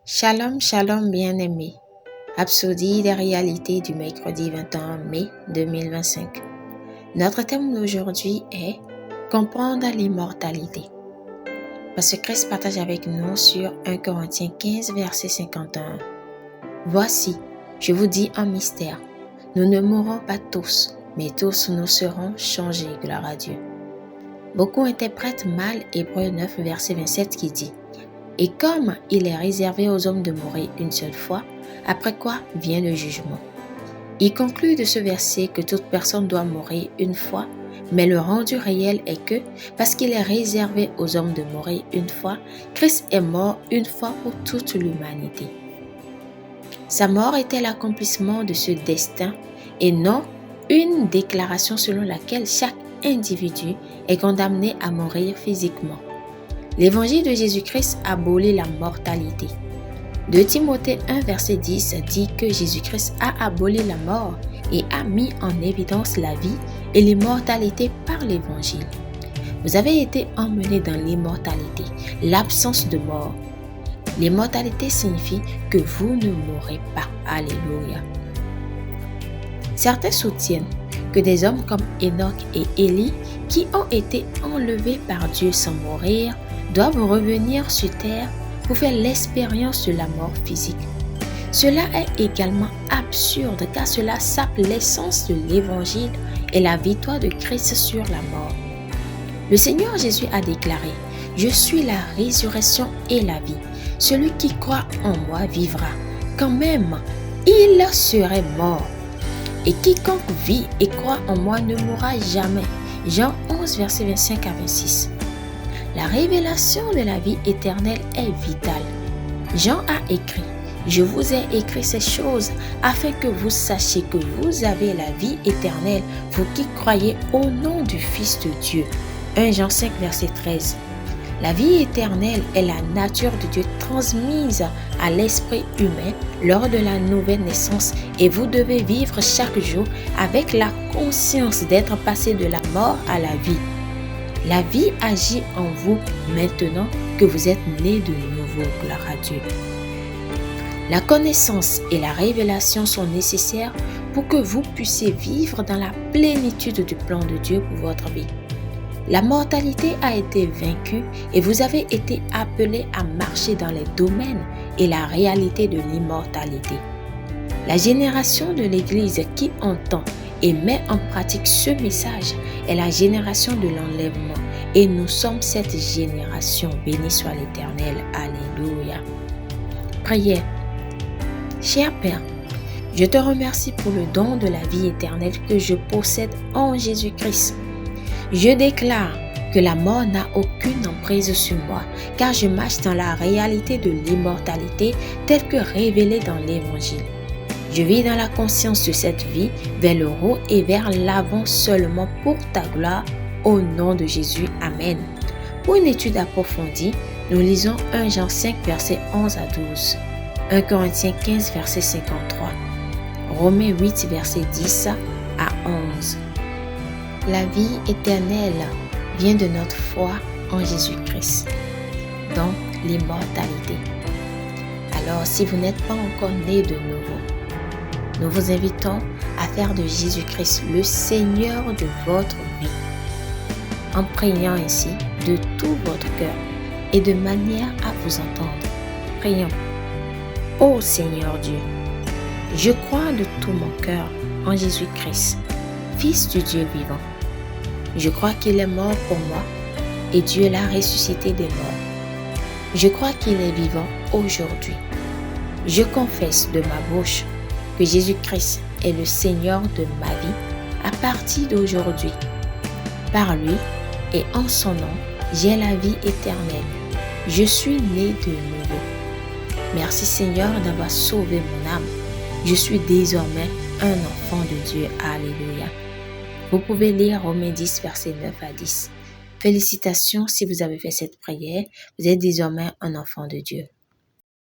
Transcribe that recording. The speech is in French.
Shalom, shalom bien-aimés. Absurdie des réalités du mercredi 21 mai 2025. Notre thème d'aujourd'hui est comprendre l'immortalité. Parce que Christ partage avec nous sur 1 Corinthiens 15, verset 51. Voici, je vous dis un mystère. Nous ne mourrons pas tous, mais tous nous serons changés, gloire à Dieu. Beaucoup interprètent mal Hébreux 9, verset 27 qui dit et comme il est réservé aux hommes de mourir une seule fois, après quoi vient le jugement. Il conclut de ce verset que toute personne doit mourir une fois, mais le rendu réel est que, parce qu'il est réservé aux hommes de mourir une fois, Christ est mort une fois pour toute l'humanité. Sa mort était l'accomplissement de ce destin et non une déclaration selon laquelle chaque individu est condamné à mourir physiquement. L'évangile de Jésus-Christ abolit la mortalité. 2 Timothée 1 verset 10 dit que Jésus-Christ a aboli la mort et a mis en évidence la vie et l'immortalité par l'évangile. Vous avez été emmenés dans l'immortalité, l'absence de mort. L'immortalité signifie que vous ne mourrez pas. Alléluia. Certains soutiennent que des hommes comme Enoch et Élie, qui ont été enlevés par Dieu sans mourir, doivent revenir sur terre pour faire l'expérience de la mort physique. Cela est également absurde car cela sape l'essence de l'évangile et la victoire de Christ sur la mort. Le Seigneur Jésus a déclaré « Je suis la résurrection et la vie. Celui qui croit en moi vivra. Quand même, il serait mort. Et quiconque vit et croit en moi ne mourra jamais. » Jean 11, verset 25 à 26. La révélation de la vie éternelle est vitale. Jean a écrit « Je vous ai écrit ces choses afin que vous sachiez que vous avez la vie éternelle, vous qui croyez au nom du Fils de Dieu. » 1 Jean 5, verset 13. La vie éternelle est la nature de Dieu transmise à l'esprit humain lors de la nouvelle naissance et vous devez vivre chaque jour avec la conscience d'être passé de la mort à la vie. La vie agit en vous maintenant que vous êtes né de nouveau, gloire à Dieu. La connaissance et la révélation sont nécessaires pour que vous puissiez vivre dans la plénitude du plan de Dieu pour votre vie. La mortalité a été vaincue et vous avez été appelés à marcher dans les domaines et la réalité de l'immortalité. La génération de l'Église qui entend et met en pratique ce message est la génération de l'enlèvement et nous sommes cette génération. Béni soit l'Éternel. Alléluia. Prière. Cher Père, je te remercie pour le don de la vie éternelle que je possède en Jésus-Christ. Je déclare que la mort n'a aucune emprise sur moi, car je marche dans la réalité de l'immortalité telle que révélée dans l'Évangile. Je vis dans la conscience de cette vie vers le haut et vers l'avant seulement pour ta gloire, au nom de Jésus. Amen. Pour une étude approfondie, nous lisons 1 Jean 5, verset 11 à 12, 1 Corinthiens 15, verset 53, Romains 8, verset 10 à 11. La vie éternelle vient de notre foi en Jésus-Christ, donc l'immortalité. Alors, si vous n'êtes pas encore né de nouveau, nous vous invitons à faire de Jésus-Christ le Seigneur de votre vie, en priant ainsi de tout votre cœur et de manière à vous entendre. Prions. Ô Seigneur Dieu, je crois de tout mon cœur en Jésus-Christ, Fils du Dieu vivant. Je crois qu'il est mort pour moi et Dieu l'a ressuscité des morts. Je crois qu'il est vivant aujourd'hui. Je confesse de ma bouche que Jésus-Christ est le Seigneur de ma vie à partir d'aujourd'hui. Par lui et en son nom, j'ai la vie éternelle. Je suis né de nouveau. Merci Seigneur d'avoir sauvé mon âme. Je suis désormais un enfant de Dieu. Alléluia. Vous pouvez lire Romains 10, versets 9 à 10. Félicitations si vous avez fait cette prière. Vous êtes désormais un enfant de Dieu.